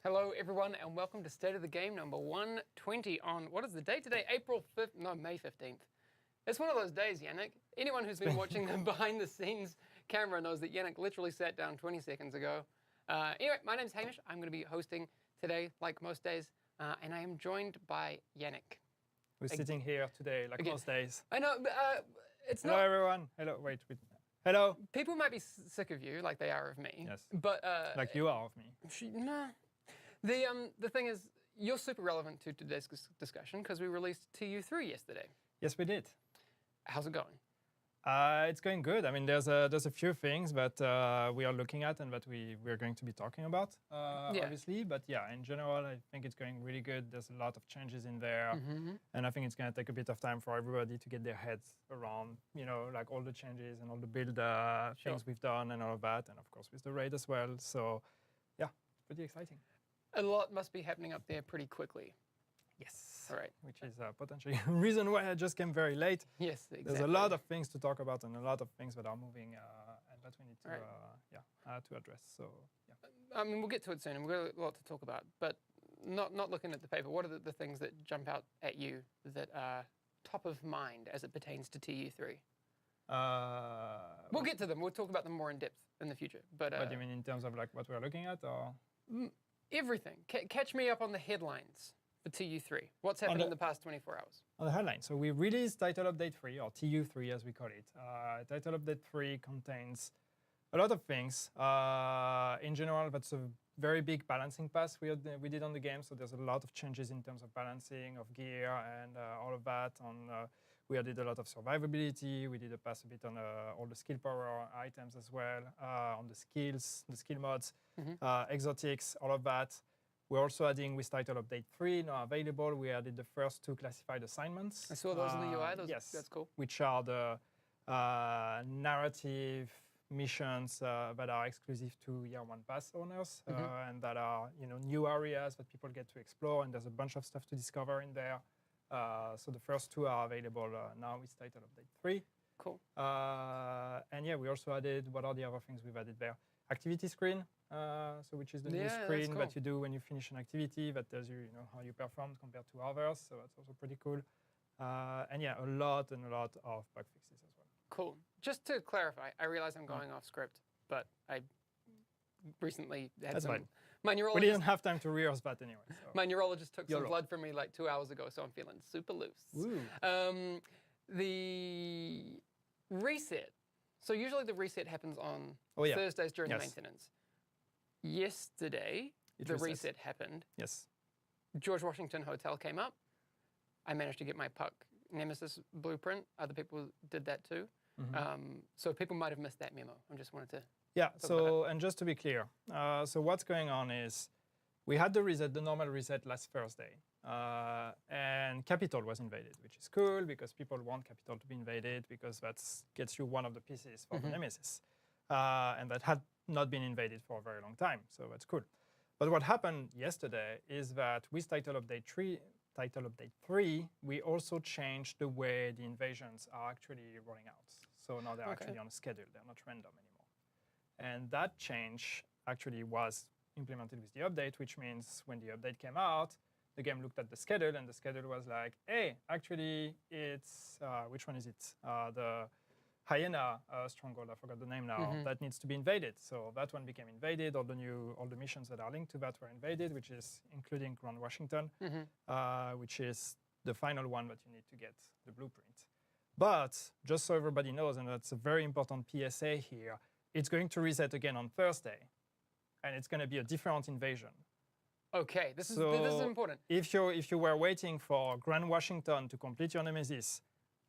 Hello, everyone, and welcome to State of the Game number 120 on, what is the date today? May 15th. It's one of those days, Yannick. Anyone who's been watching the behind-the-scenes camera knows that Yannick literally sat down 20 seconds ago. Anyway, my name's Hamish. I'm going to be hosting today, like most days, and I am joined by Yannick. We're sitting here today, like most days. I know, it's not... Hello, everyone. Hello, wait. Hello. People might be sick of you, like they are of me. Yes. But... like you are of me. Nah. The thing is, you're super relevant to today's discussion because we released TU3 yesterday. Yes, we did. How's it going? It's going good. I mean, there's a few things that we are looking at and that we're going to be talking about, obviously. But yeah, in general, I think it's going really good. There's a lot of changes in there. And I think it's going to take a bit of time for everybody to get their heads around, you know, like all the changes and all the build things we've done and all of that. And of course, with the raid as well. So yeah, it's pretty exciting. A lot must be happening up there pretty quickly. Yes. All right. Which is potentially a reason why I just came very late. Yes, exactly. There's a lot of things to talk about and a lot of things that are moving and that we need to to address. So yeah. I mean, we'll get to it soon, and we've got a lot to talk about. But not looking at the paper, what are the things that jump out at you that are top of mind as it pertains to TU3? We'll get to them. We'll talk about them more in depth in the future. But what do you mean in terms of like what we're looking at, or? Everything. Catch me up on the headlines for TU3. What's happened in the past 24 hours? On the headlines. So we released Title Update 3, or TU3 as we call it. Title Update 3 contains a lot of things. In general, that's a very big balancing pass we did on the game. So there's a lot of changes in terms of balancing of gear and all of that. We did a lot of survivability. We did a pass a bit on all the skill power items as well, on the skills, the skill mods, exotics, all of that. We're also adding with Title Update 3, now available. We added the first 2 classified assignments. I saw those in the UI. Yes. That's cool. Which are the narrative missions that are exclusive to Year 1 Pass owners and that are new areas that people get to explore. And there's a bunch of stuff to discover in there. So the first 2 are available now with Title Update 3. Cool. And yeah, we also added, what are the other things we've added there? Activity screen, which is the new screen that you do when you finish an activity that tells you, how you performed compared to others. So that's also pretty cool. And yeah, a lot of bug fixes as well. Cool. Just to clarify, I realize I'm going off script, but I recently had my neurologist... We didn't have time to rehearse that anyway. So. My neurologist took some blood from me like 2 hours ago, so I'm feeling super loose. The reset. So usually the reset happens on Thursdays during maintenance. Yesterday, the reset happened. Yes. George Washington Hotel came up. I managed to get my puck Nemesis blueprint. Other people did that too. So people might have missed that memo. I just wanted to... Yeah, so, and just to be clear, so what's going on is we had the normal reset last Thursday. And Capital was invaded, which is cool because people want Capital to be invaded because that gets you one of the pieces for the Nemesis. And that had not been invaded for a very long time, so that's cool. But what happened yesterday is that with Title Update 3, we also changed the way the invasions are actually rolling out. So now they're actually on a schedule, they're not random anymore. And that change actually was implemented with the update, which means when the update came out, the game looked at the schedule, and the schedule was like, hey, actually, it's, which one is it? The Hyena stronghold, I forgot the name now, that needs to be invaded. So that one became invaded. All the missions that are linked to that were invaded, which is including Grand Washington, which is the final one that you need to get the blueprint. But just so everybody knows, and that's a very important PSA here, it's going to reset again on Thursday, and it's going to be a different invasion. Okay, this is important. If you were waiting for Grand Washington to complete your Nemesis,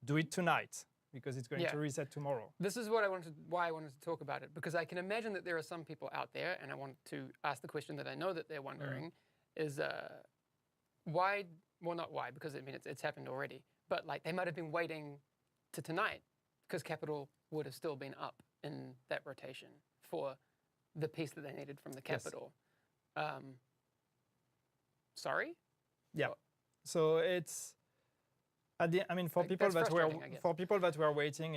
do it tonight because it's going to reset tomorrow. This is what why I wanted to talk about it, because I can imagine that there are some people out there, and I want to ask the question that I know that they're wondering, is why? Well, not why, because I mean it's happened already, but like they might have been waiting to tonight because Capital would have still been up in that rotation for the piece that they needed from the Capital. Sorry? Yeah. So it's I mean, for Like, people that's that were frustrating, I guess. waiting,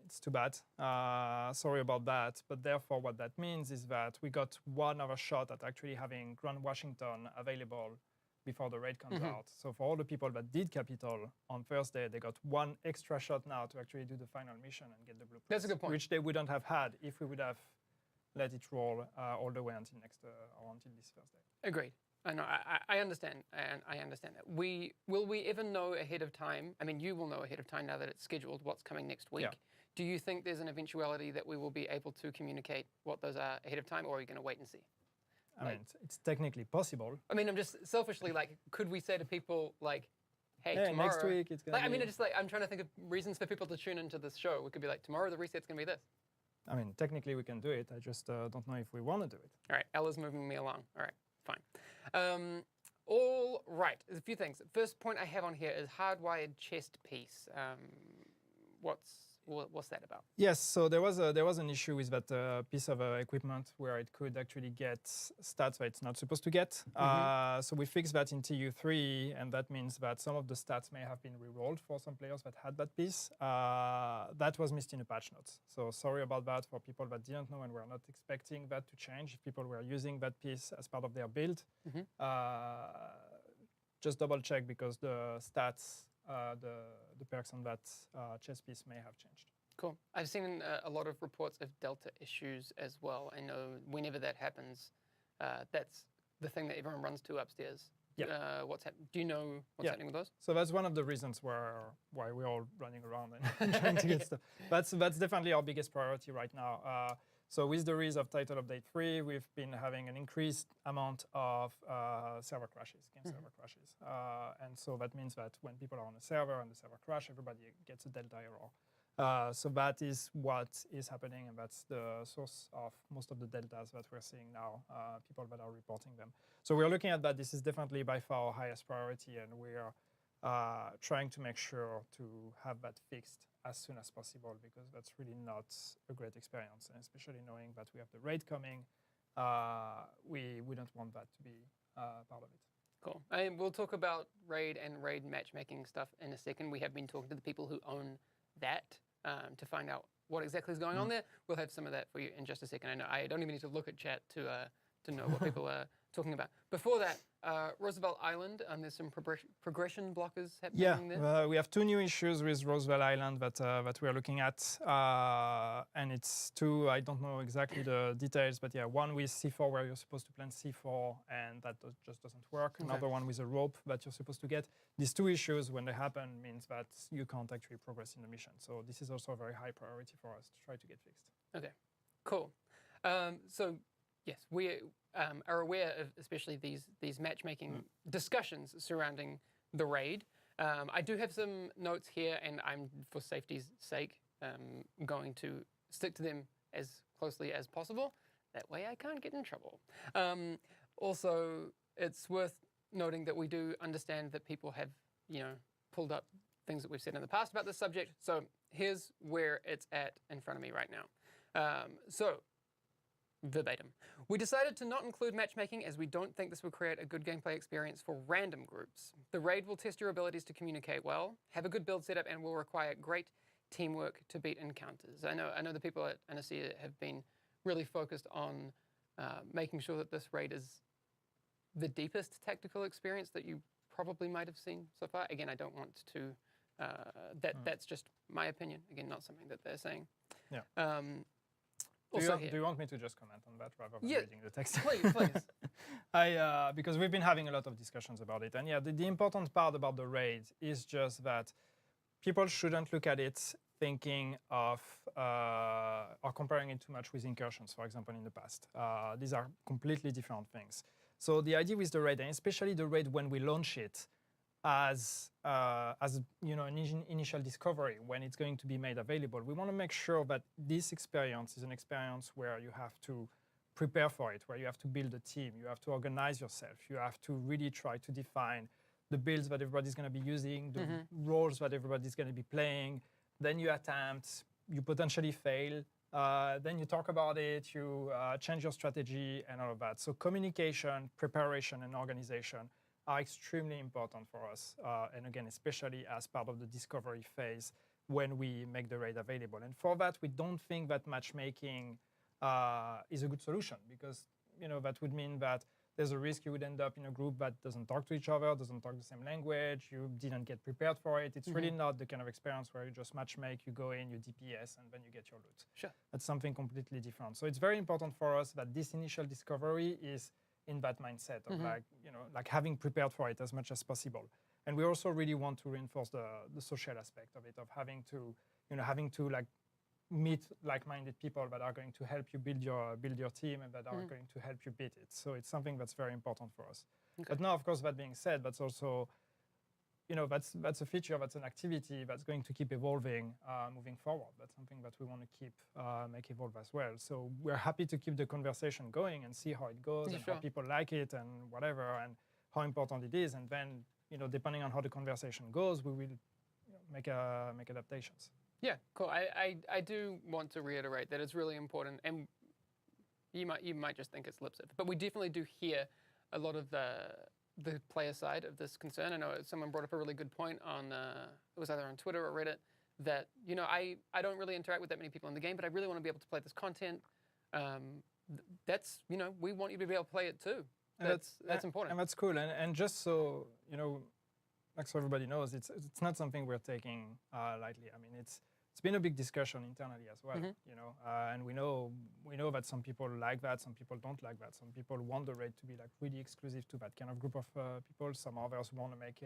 it's too bad. Sorry about that. But therefore, what that means is that we got one other shot at actually having Grand Washington available before the raid comes out. So for all the people that did Capital on Thursday, they got one extra shot now to actually do the final mission and get the blueprints. That's a good point. Which they wouldn't have had if we would have let it roll all the way until until this Thursday. Agreed. I know. I understand, and I understand that. Will we ever know ahead of time? I mean, you will know ahead of time now that it's scheduled what's coming next week. Yeah. Do you think there's an eventuality that we will be able to communicate what those are ahead of time, or are you going to wait and see? I mean, it's technically possible. I mean, I'm just selfishly like, could we say to people like, "Hey, tomorrow, next week it's gonna like, be." I mean, it's like I'm trying to think of reasons for people to tune into this show. We could be like, tomorrow the reset's going to be this. I mean, technically we can do it. I just don't know if we want to do it. All right, Ella's moving me along. All right, fine. All right, there's a few things. First point I have on here is hardwired chest piece. What's that about? Yes, so there was an issue with that piece of equipment where it could actually get stats that it's not supposed to get. So we fixed that in TU3, and that means that some of the stats may have been re-rolled for some players that had that piece. That was missed in the patch notes. So sorry about that for people that didn't know and were not expecting that to change. If people were using that piece as part of their build, just double check because the stats, the perks on that chess piece may have changed. Cool. I've seen a lot of reports of Delta issues as well. I know whenever that happens, that's the thing that everyone runs to upstairs. Yeah. Do you know what's happening with those? So that's one of the reasons why we're all running around and trying to get stuff. That's definitely our biggest priority right now. So with the release of Title Update 3, we've been having an increased amount of server crashes, game server crashes. And so that means that when people are on a server and the server crash, everybody gets a Delta error. So that is what is happening, and that's the source of most of the deltas that we're seeing now, people that are reporting them. So we're looking at that. This is definitely by far our highest priority, and we're trying to make sure to have that fixed as soon as possible, because that's really not a great experience, and especially knowing that we have the raid coming, we wouldn't want that to be part of it. Cool. And we'll talk about raid and raid matchmaking stuff in a second. We have been talking to the people who own that to find out what exactly is going on there. We'll have some of that for you in just a second. I know I don't even need to look at chat to know what people are talking about. Before that, Roosevelt Island, there's some progression blockers happening there. We have two new issues with Roosevelt Island that we are looking at, and it's two, I don't know exactly the details, but yeah, one with C4 where you're supposed to plant C4 and that just doesn't work. Okay. Another one with a rope that you're supposed to get. These two issues, when they happen, means that you can't actually progress in the mission. So this is also a very high priority for us to try to get fixed. Okay, cool. So yes, we are aware of especially these matchmaking discussions surrounding the raid. I do have some notes here, and I'm, for safety's sake, going to stick to them as closely as possible. That way I can't get in trouble. Also, it's worth noting that we do understand that people have, pulled up things that we've said in the past about this subject. So here's where it's at in front of me right now. Verbatim. We decided to not include matchmaking as we don't think this will create a good gameplay experience for random groups. The raid will test your abilities to communicate well, have a good build setup, and will require great teamwork to beat encounters. I know the people at Anasia have been really focused on making sure that this raid is the deepest tactical experience that you probably might have seen so far. Again, I don't want to, that's just my opinion. Again, not something that they're saying. Yeah. Do you want me to just comment on that rather than reading the text? Please. Because we've been having a lot of discussions about it. And yeah, the important part about the raid is just that people shouldn't look at it thinking of or comparing it too much with incursions, for example, in the past. These are completely different things. So the idea with the raid, and especially the raid when we launch it, as an initial discovery when it's going to be made available, we want to make sure that this experience is an experience where you have to prepare for it, where you have to build a team, you have to organize yourself, you have to really try to define the builds that everybody's going to be using, the roles that everybody's going to be playing. Then you attempt, you potentially fail, then you talk about it, you change your strategy and all of that. So communication, preparation, and organization are extremely important for us. And again, especially as part of the discovery phase when we make the raid available. And for that, we don't think that matchmaking is a good solution, because that would mean that there's a risk you would end up in a group that doesn't talk to each other, doesn't talk the same language, you didn't get prepared for it. It's really not the kind of experience where you just matchmake, you go in, you DPS, and then you get your loot. Sure. That's something completely different. So it's very important for us that this initial discovery is in that mindset of like having prepared for it as much as possible. And we also really want to reinforce the social aspect of it, of having to like meet like-minded people that are going to help you build your team and that are going to help you beat it. So it's something that's very important for us. Okay. But now, of course, that being said, that's also, that's a feature, that's an activity that's going to keep evolving moving forward. That's something that we want to keep make evolve as well. So we're happy to keep the conversation going and see how it goes and how people like it and whatever, and how important it is. And then, depending on how the conversation goes, we will make adaptations. Yeah, cool. I do want to reiterate that it's really important, and you might just think it's lip service, but we definitely do hear a lot of the player side of this concern. I know someone brought up a really good point on it was either on Twitter or Reddit, that I don't really interact with that many people in the game, but I really want to be able to play this content. That's we want you to be able to play it too. That's important, and that's cool. And just so like so everybody knows, it's not something we're taking lightly. I mean, it's been a big discussion internally as well, and we know that some people like that, some people don't like that. Some people want the raid to be like really exclusive to that kind of group of people. Some others want to make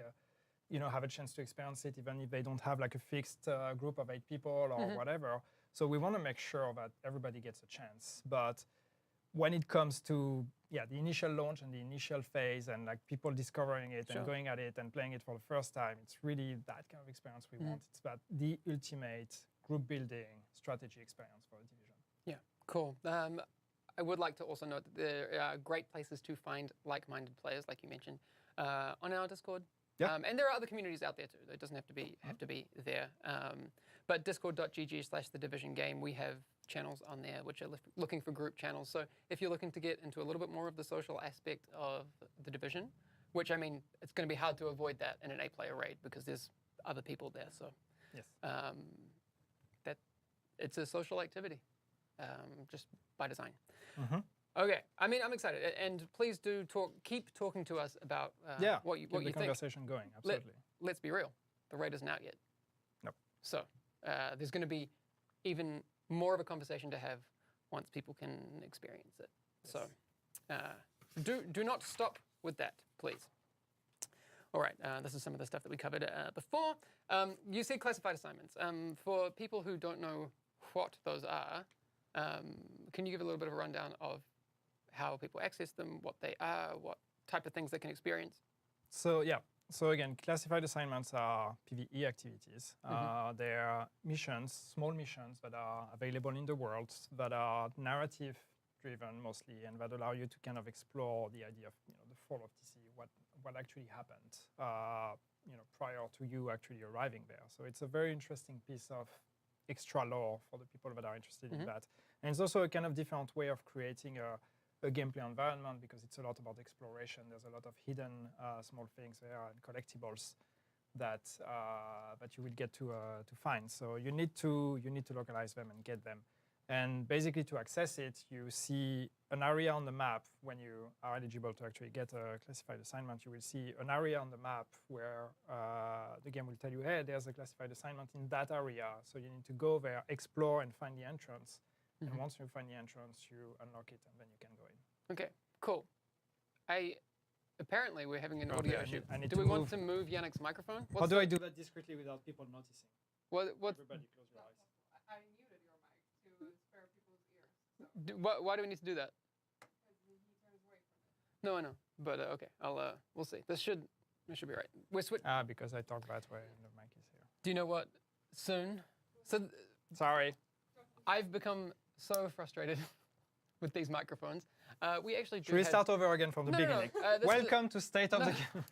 have a chance to experience it, even if they don't have like a fixed group of 8 people or whatever. So we want to make sure that everybody gets a chance. But when it comes to the initial launch and the initial phase and like people discovering it and going at it and playing it for the first time, it's really that kind of experience we want. It's about the ultimate group building strategy experience for the division. Yeah, cool. I would like to also note that there are great places to find like-minded players, like you mentioned, on our Discord. Yeah. And there are other communities out there too. It doesn't have to be there. But discord.gg/thedivisiongame, we have channels on there which are looking for group channels. So if you're looking to get into a little bit more of the social aspect of the division, which I mean, it's going to be hard to avoid that in an 8-player raid because there's other people there. So yes, that it's a social activity, just by design. Okay, I mean, I'm excited, and please do keep talking to us about what you think. Keep the conversation going, absolutely. Let's be real, the raid isn't out yet. Nope. So there's going to be even more of a conversation to have once people can experience it. Yes. So do not stop with that, please. All right, this is some of the stuff that we covered before. You said classified assignments. For people who don't know what those are, can you give a little bit of a rundown of how people access them, what they are, what type of things they can experience? So again, classified assignments are PvE activities. They're missions, small missions that are available in the world that are narrative-driven mostly, and that allow you to kind of explore the idea of the fall of TC, what actually happened prior to you actually arriving there. So it's a very interesting piece of extra lore for the people that are interested in that. And it's also a kind of different way of creating a gameplay environment, because it's a lot about exploration. There's a lot of hidden small things there and collectibles that you will get to find. So you need to localize them and get them. And basically, to access it, you see an area on the map when you are eligible to actually get a classified assignment. You will see an area on the map where the game will tell you, hey, there's a classified assignment in that area. So you need to go there, explore, and find the entrance. And once you find the entrance, you unlock it, and then you can go in. Okay, cool. Apparently, we're having an audio issue. Do we want to move Yannick's microphone? How do I do that discreetly without people noticing? Everybody close your eyes. I muted your mic to spare people's ears. So. Why do we need to do that? Because he turns away from it. No, I know. But okay, we'll see. This should be right. We're because I talk that way and the mic is here. Do you know what? Soon. Sorry. I've become so frustrated with these microphones. We actually do. Should we start over again from the beginning? Welcome to State of the Game.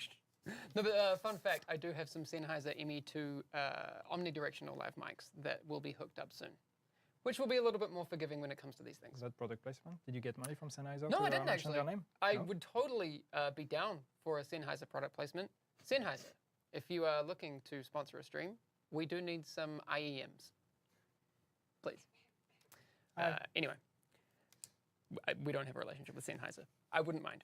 No, but fun fact, I do have some Sennheiser ME2 omnidirectional lav mics that will be hooked up soon, which will be a little bit more forgiving when it comes to these things. Is that product placement? Did you get money from Sennheiser? No, to, I didn't mention actually. Their name? I No? would totally be down for a Sennheiser product placement. Sennheiser, if you are looking to sponsor a stream, we do need some IEMs. Please. Anyway, we don't have a relationship with Sennheiser. I wouldn't mind.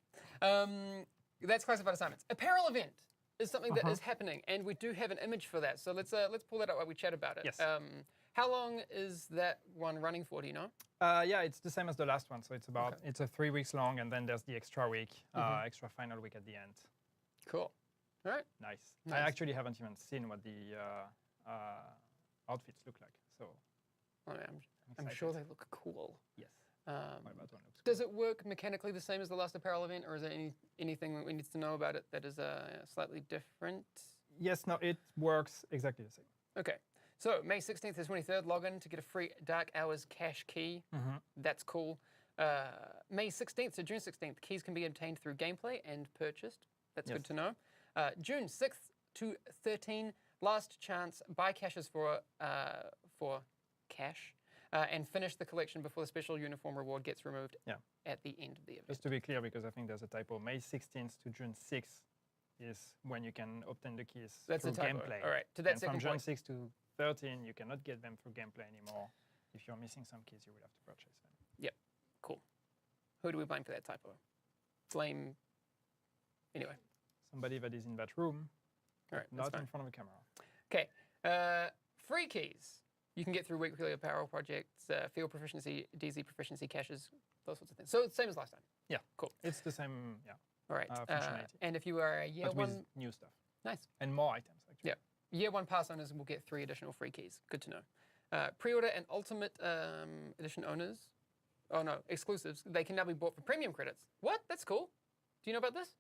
That's classified assignments. A Peril Event is something that is happening, and we do have an image for that. So let's pull that up while we chat about it. Yes. How long is that one running for? Do you know? Yeah, it's the same as the last one. So it's about it's a 3 weeks long, and then there's the extra week, extra final week at the end. Cool. All right. Nice. Nice. I actually haven't even seen what the outfits look like. So I'm sure they look cool. yes. My bad one looks Does it work mechanically the same as the last Apparel Event, or is there anything that we need to know about it that is slightly different? Yes, no, it works exactly the same. Okay. So May 16th to 23rd, log in to get a free Dark Hours cache key. That's cool. May 16th to June 16th, keys can be obtained through gameplay and purchased. That's good to know. June 6th to 13th, last chance, buy caches for cash. And finish the collection before the special uniform reward gets removed at the end of the event. Just to be clear, because I think there's a typo, May 16th to June 6th is when you can obtain the keys That's through a typo. gameplay. All right, to that and second from June point. 6th to 13, you cannot get them through gameplay anymore. If you're missing some keys, you will have to purchase them. Yep, cool. Who do we blame for that typo? Blame, anyway. Somebody that is in that room, All right, not that's in fine. front of a camera. Okay, free keys. You can get through weekly apparel projects, field proficiency, DZ proficiency caches, those sorts of things. So it's the same as last time. Yeah, cool. It's the same, All right. functionality. And if you are a year but one, with new stuff. nice. And more items, actually. Yeah. Year one pass owners will get 3 additional free keys. Good to know. Pre-order and ultimate edition owners, oh no, exclusives, they can now be bought for premium credits. What? That's cool. Do you know about this?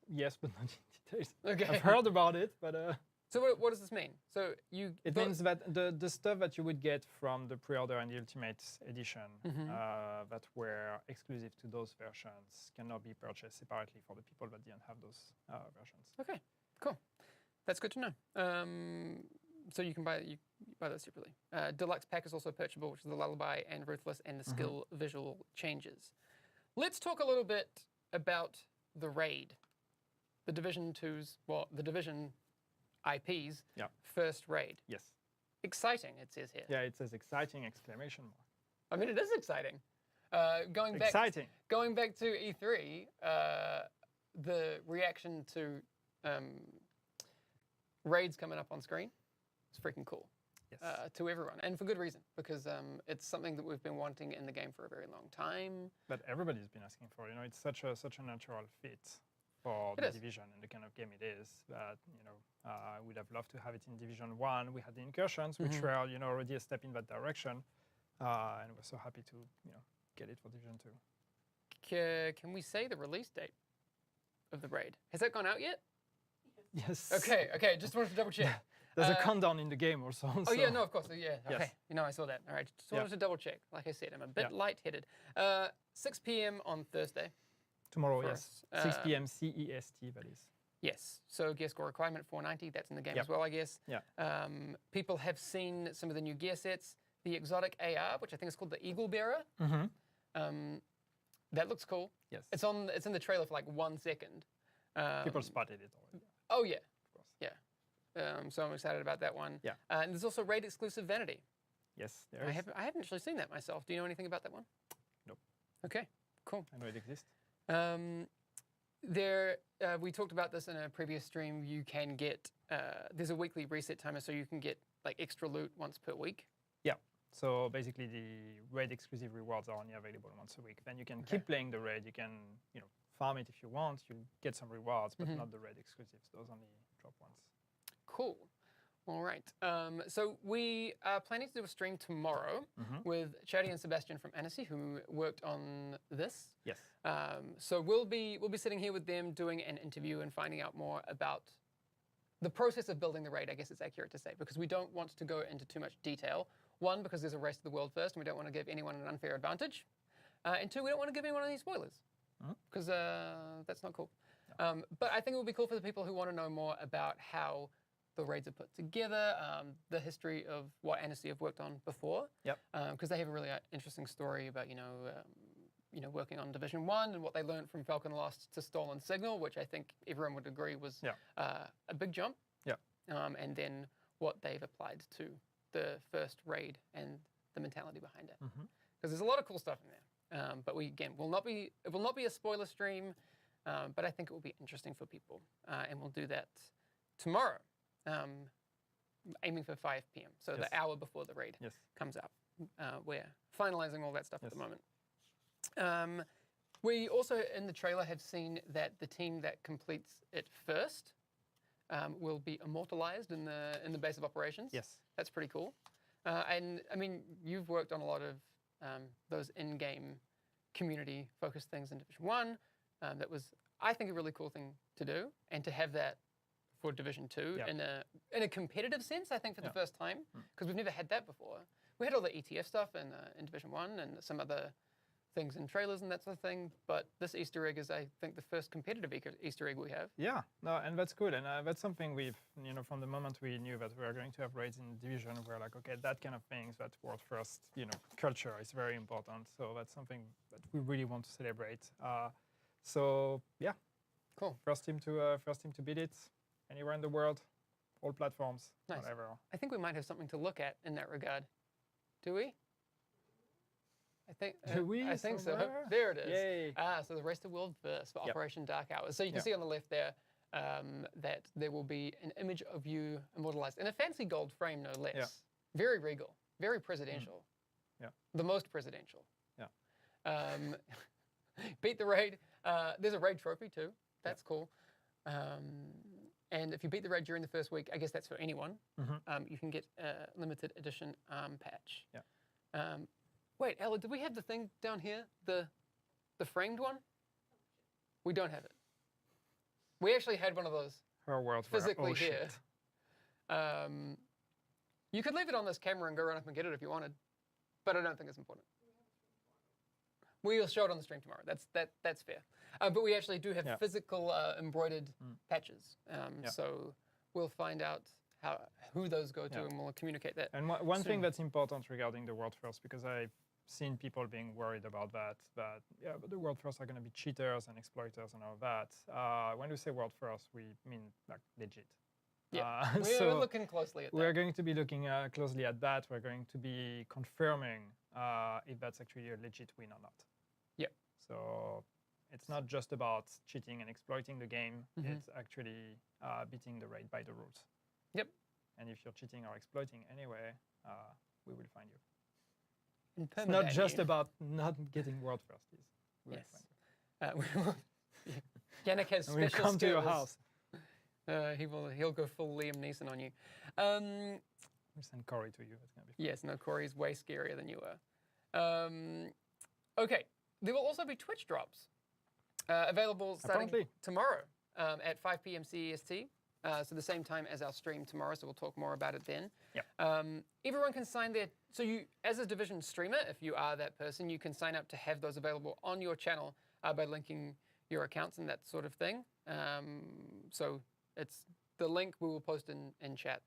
Yes, but not in details. Okay. I've heard about it, but... So what does this mean? So It means that the stuff that you would get from the pre-order and the Ultimate Edition that were exclusive to those versions cannot be purchased separately for the people that didn't have those versions. Okay, cool. That's good to know. So you can buy those separately. Deluxe pack is also purchasable, which is the Lullaby and Ruthless and the skill visual changes. Let's talk a little bit about the raid, the Division 2's, well, the Division IP's first raid. Yes. Exciting, it says here. Yeah, it says exciting exclamation mark. I mean, it is exciting. Going back to E3, the reaction to raids coming up on screen is freaking cool. Yes. To everyone, and for good reason, because it's something that we've been wanting in the game for a very long time. But everybody's been asking for. You know, it's such a natural fit for the Division and the kind of game it is. That I would have loved to have it in Division 1. We had the incursions, which were already a step in that direction, and we're so happy to get it for Division 2. Can we say the release date of the raid? Has that gone out yet? Yes. Okay. Just wanted to double check. There's a countdown in the game also. Oh, so. yeah, no, of course. Yeah, okay. Yes. I saw that. All right, just wanted to double check. Like I said, I'm a bit lightheaded. 6 p.m. on Thursday. Tomorrow, for yes. us. 6 p.m. CEST, that is. Yes, so gear score requirement 490, that's in the game Yep. as well, I guess. Yeah. People have seen some of the new gear sets. The exotic AR, which I think is called the Eagle Bearer. That looks cool. Yes. It's in the trailer for like 1 second. People spotted it already. Oh, yeah. Of course. Yeah. So I'm excited about that one. Yeah. And there's also raid exclusive Vanity. Yes, there is. I haven't actually seen that myself. Do you know anything about that one? Nope. Okay, cool. I know it exists. We talked about this in a previous stream. You can get, there's a weekly reset timer, so you can get like extra loot once per week. Yeah. So basically, the raid exclusive rewards are only available once a week. Then you can keep playing the raid. You can, farm it if you want. You get some rewards, but not the raid exclusives. Those only drop once. Cool. All right. So we are planning to do a stream tomorrow with Chadi and Sebastian from Annecy, who worked on this. Yes. So we'll be sitting here with them doing an interview and finding out more about the process of building the raid, I guess it's accurate to say, because we don't want to go into too much detail. 1, because there's a race to the world first, and we don't want to give anyone an unfair advantage. And 2, we don't want to give anyone any spoilers, because that's not cool. But I think it would be cool for the people who want to know more about how the raids are put together, the history of what Annecy have worked on before. Yep. Because they have a really interesting story about working on Division 1 and what they learned from Falcon Lost to Stolen Signal, which I think everyone would agree was a big jump. Yeah. And then what they've applied to the first raid and the mentality behind it. Because there's a lot of cool stuff in there. But it will not be a spoiler stream, but I think it will be interesting for people. And we'll do that tomorrow, aiming for 5 p.m. So the hour before the raid comes out. We're finalizing all that stuff at the moment. We also, in the trailer, have seen that the team that completes it first will be immortalized in the base of operations. Yes. That's pretty cool. And I mean, you've worked on a lot of those in-game community-focused things in Division 1. That was, I think, a really cool thing to do, and to have that for Division 2 in a competitive sense, I think, for the first time, because we've never had that before. We had all the ETF stuff in Division 1 and some other things in trailers and that sort of thing, but this Easter egg is, I think, the first competitive Easter egg we have. Yeah, no, and that's good, and that's something we've, from the moment we knew that we were going to have raids in Division, we're like, okay, that kind of things, that world first, culture is very important. So that's something that we really want to celebrate. So yeah, cool. First team to beat it, anywhere in the world, all platforms, whatever. I think we might have something to look at in that regard. Do we? I think so. There it is. Yay. So the race to world first for Operation Dark Hours. So you can see on the left there that there will be an image of you immortalized in a fancy gold frame, no less. Yeah. Very regal, very presidential. Yeah. The most presidential. Yeah. Beat the raid. There's a raid trophy too. That's cool. And if you beat the raid during the first week, I guess that's for anyone. You can get a limited edition arm patch. Yeah. Wait, Ella, did we have the thing down here? The framed one? We don't have it. We actually had one of those Her world physically here. You could leave it on this camera and go run up and get it if you wanted, but I don't think it's important. We'll show it on the stream tomorrow. That's fair. But we actually do have physical embroidered patches. So we'll find out who those go to, and we'll communicate that. And one thing that's important regarding the world first, because I've seen people being worried about that but the world first are going to be cheaters and exploiters and all that. When we say world first, we mean like legit. Yeah, we're looking closely at that. We're going to be looking closely at that. We're going to be confirming if that's actually a legit win or not. Yeah. So it's not just about cheating and exploiting the game. It's actually beating the raid by the rules. Yep. And if you're cheating or exploiting anyway, we will find you. It's not just about not getting world first. Yannick has special skills. We'll come to your house. He'll go full Liam Neeson on you. We'll send Corey to you. That's gonna be fun. Yes, no, Corey's way scarier than you are. Okay, there will also be Twitch drops available starting tomorrow at 5 p.m. CEST. So the same time as our stream tomorrow, so we'll talk more about it then. Yeah. Everyone can sign there. So you, as a Division streamer, if you are that person, you can sign up to have those available on your channel by linking your accounts and that sort of thing. So it's the link we will post in chat,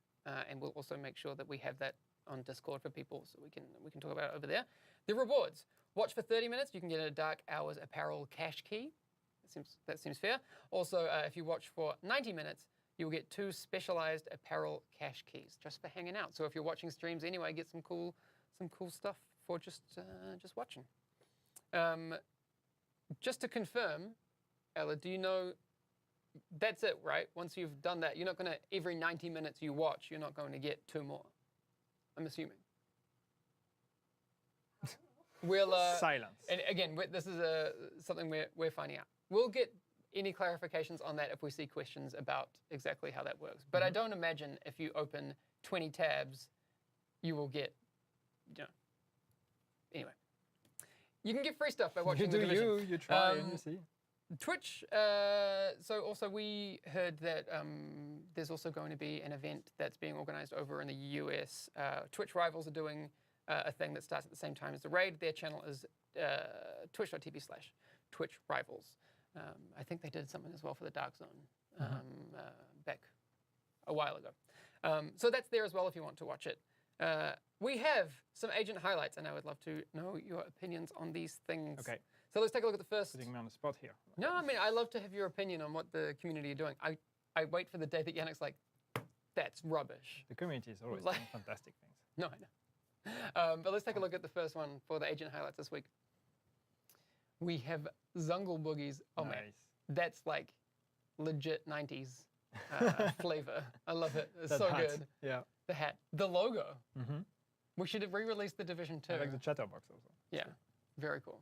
and we'll also make sure that we have that on Discord for people, so we can talk about it over there. The rewards: watch for 30 minutes, you can get a Dark Hours apparel cash key. That seems fair. Also, if you watch for 90 minutes, you'll get 2 specialized apparel cash keys just for hanging out. So if you're watching streams anyway, get some cool stuff for just watching. Just to confirm, Ella, do you know? That's it, right? Once you've done that, you're not going to, every 90 minutes you watch, you're not going to get 2 more. I'm assuming. We'll silence. And again, this is something we're finding out. We'll get any clarifications on that if we see questions about exactly how that works. But I don't imagine if you open 20 tabs, you will get, anyway. You can get free stuff by watching the Division. You try and you see. Twitch, so also we heard that there's also going to be an event that's being organized over in the US. Twitch Rivals are doing a thing that starts at the same time as the raid. Their channel is twitch.tv/Twitch Rivals. I think they did something as well for the Dark Zone back a while ago. So that's there as well if you want to watch it. We have some agent highlights, and I would love to know your opinions on these things. Okay. So let's take a look at the first. Putting me on the spot here. No, I mean, I love to have your opinion on what the community are doing. I wait for the day that Yannick's like, that's rubbish. The community is always Like- doing fantastic things. No, I know. But let's take a look at the first one for the agent highlights this week. We have Zungle Boogies. Oh, nice. man. That's like legit 90s flavor. I love it. It's That so hat. good. Yeah. The hat. The logo. Mm-hmm. We should have re-released the Division 2. I like the chatterbox also. Yeah, very cool.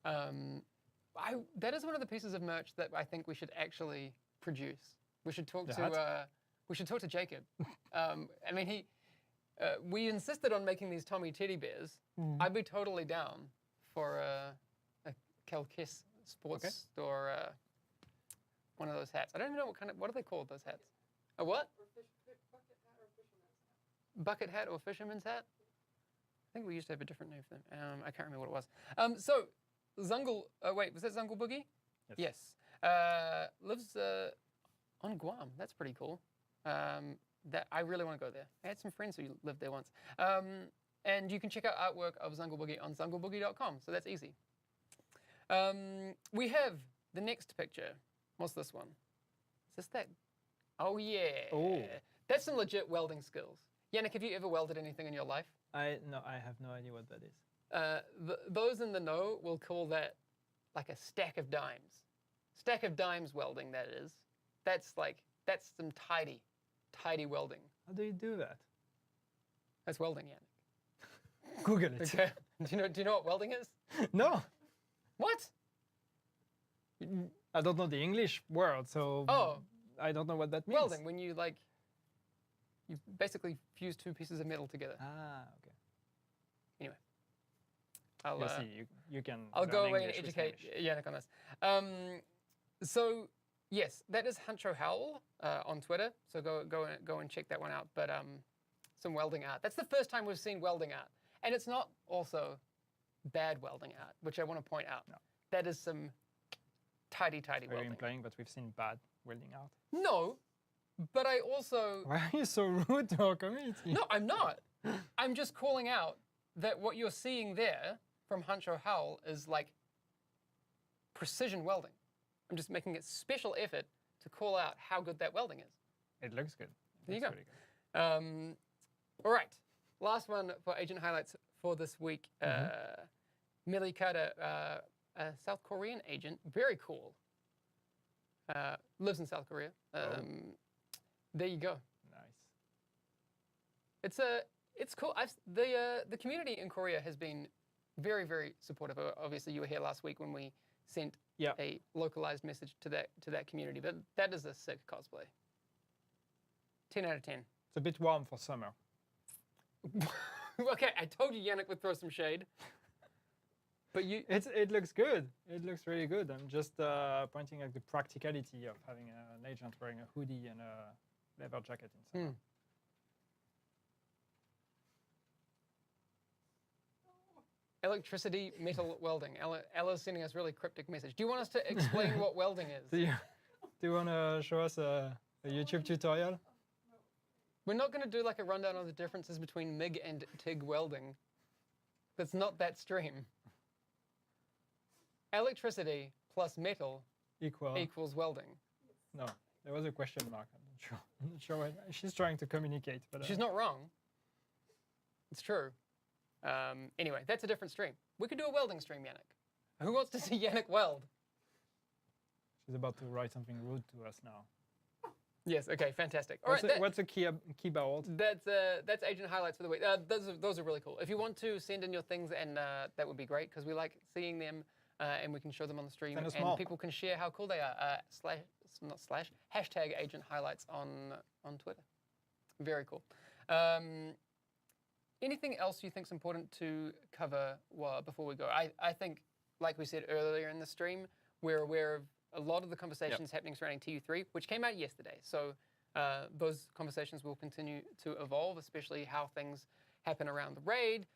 That is one of the pieces of merch that I think we should actually produce. We should talk The to hat? we should talk to Jacob. I mean, we insisted on making these Tommy teddy bears. I'd be totally down for a Calkiss sports store, one of those hats. I don't even know what are they called, those hats? A what? Bucket hat or fisherman's hat? I think we used to have a different name for them. I can't remember what it was. So, Zungle, wait, was that Zungle Boogie? Yes. Lives on Guam. That's pretty cool. That I really want to go there. I had some friends who lived there once. And you can check out artwork of Zungle Boogie on zungleboogie.com, so that's easy. We have the next picture. What's this one? Is this that? Oh, yeah. Oh. That's some legit welding skills. Yannick, have you ever welded anything in your life? I have no idea what that is. Those in the know will call that like a stack of dimes. Stack of dimes welding, that is. That's some tidy welding. How do you do that? That's welding, Yannick. Google it. Okay. Do you know what welding is? No, What? I don't know the English word, so Oh. I don't know what that means. Welding, when you basically fuse two pieces of metal together. Ah, okay. Anyway, I'll You'll see. You can. I'll learn go away and English with educate English. Yannick on this. So yes, that is Huncho Howell on Twitter. So go and check that one out. But some welding art. That's the first time we've seen welding art, and it's not also bad welding art, which I want to point out. No. That is some tidy Are you welding. implying that we've seen bad welding art? No, but I also. Why are you so rude to our community? No, I'm not. I'm just calling out that what you're seeing there from Huncho Howell is like precision welding. I'm just making a special effort to call out how good that welding is. It looks good. There you Looks go. really good. All right, last one for agent highlights for this week. Millie Carter, a South Korean agent, very cool. Lives in South Korea. There you go. Nice. It's cool. The community in Korea has been very, very supportive. Obviously, you were here last week when we sent a localized message to that community. But that is a sick cosplay. 10 out of 10. It's a bit warm for summer. Okay, I told you Yannick would throw some shade. But It looks good. It looks really good. I'm just pointing at the practicality of having an agent wearing a hoodie and a leather jacket in summer. Electricity, metal welding. Ella's sending us a really cryptic message. Do you want us to explain what welding is? Do you want to show us a YouTube tutorial? We're not going to do like a rundown of the differences between MIG and TIG welding. That's not that stream. Electricity plus metal equals welding. No, there was a question mark. I'm not sure what she's trying to communicate. But She's not wrong. It's true. Anyway, that's a different stream. We could do a welding stream, Yannick. Who wants to see Yannick weld? She's about to write something rude to us now. Yes. Okay. Fantastic. All right. What's the keyboard? That's agent highlights for the week. Those are really cool. If you want to send in your things, and that would be great because we like seeing them, and we can show them on the stream, Send us and more. people can share how cool they are. Hashtag agent highlights on Twitter. Very cool. Anything else you think is important to cover before we go? I think, like we said earlier in the stream, we're aware of a lot of the conversations happening surrounding TU3, which came out yesterday. So those conversations will continue to evolve, especially how things happen around the raid.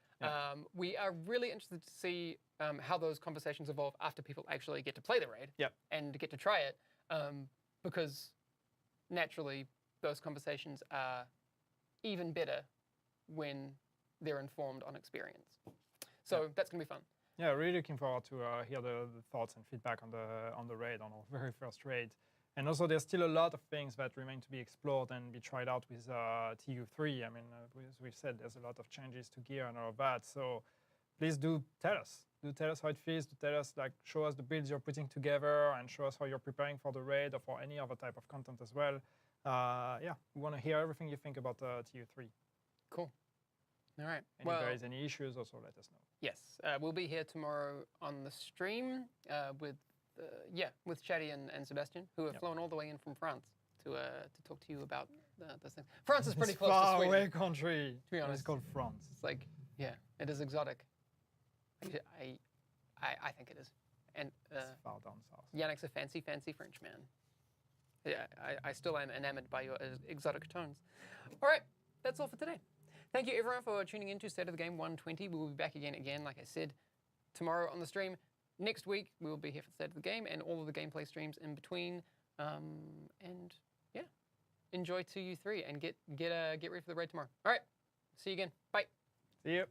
We are really interested to see how those conversations evolve after people actually get to play the raid and get to try it, because naturally those conversations are even better when they're informed on experience. So that's going to be fun. Yeah, really looking forward to hear the thoughts and feedback on the raid, on our very first raid. And also, there's still a lot of things that remain to be explored and be tried out with TU3. I mean, as we've said, there's a lot of changes to gear and all of that. So please do tell us. Do tell us how it feels. Do tell us, like, show us the builds you're putting together and show us how you're preparing for the raid or for any other type of content as well. Yeah, we want to hear everything you think about TU3. Cool. All right. And if there is any issues, also let us know. Yes, we'll be here tomorrow on the stream with Chatty and Sebastian, who have flown all the way in from France to talk to you about this thing. France is pretty close to far Sweden. away country. To be honest, it's called France. It's like, yeah, it is exotic. I think it is. And it's far down south. Yannick's a fancy French man. Yeah, I still am enamored by your exotic tones. All right, that's all for today. Thank you, everyone, for tuning in to State of the Game 120. We will be back again, like I said, tomorrow on the stream. Next week, we will be here for the State of the Game and all of the gameplay streams in between. And yeah, enjoy 2U3 and get ready for the raid tomorrow. All right, see you again. Bye. See you.